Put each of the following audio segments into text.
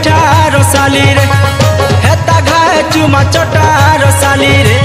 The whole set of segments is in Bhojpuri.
मिठा रसाली रे हेता घाए चुमा चटा रसाली रे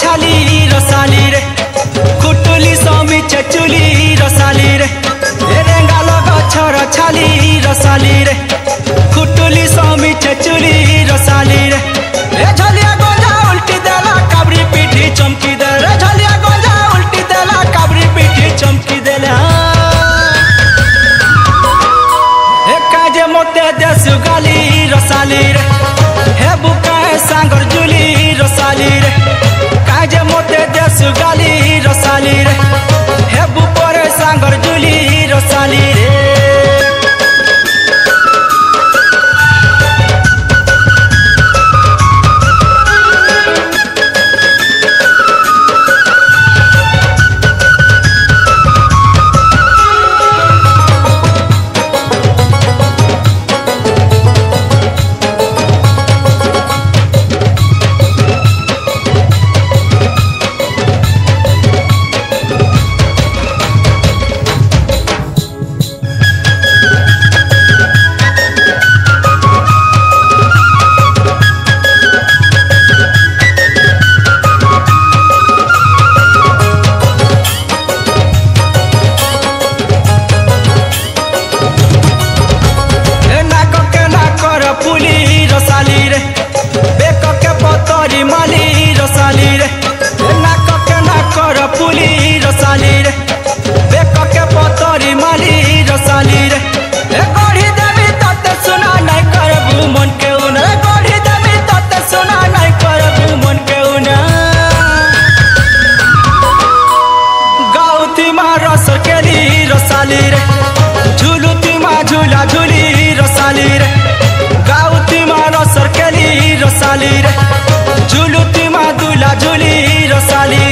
छाली रसाली रे कुटुली समी चुली रसाली रे रेंगाल गछर छाली रसाली रे कुटुली समी चुली रसाली रे ए झलिया गंजा उल्टी देला काबरी पीठी चमकी दे रे झलिया गंजा उल्टी देला काबरी पीठी चमकी देला ए काजे मोते देसु गाली रसाली रे हे बुकाए सांगर जुली रसाली रे काजे मोते देसु गाली रसाली रे हेबु परे सांगर जुली रसाली रे पुली रसाली रे बेक के पतरी माली रसाली रे नाक के नाकर पुली रसाली रे बेक के पतरी माली रसाली रे गढ़ी देवी तते सुना नहीं करबू मन के उन गढ़ी देवी तते सुना नहीं करबू मन के उन गाउती मा रस केली रसाली रे झुलुती मा झूला झूली रसाली रे गाउती मा रसर केली रसाली रे झुलुती मा दूला झूली रसाली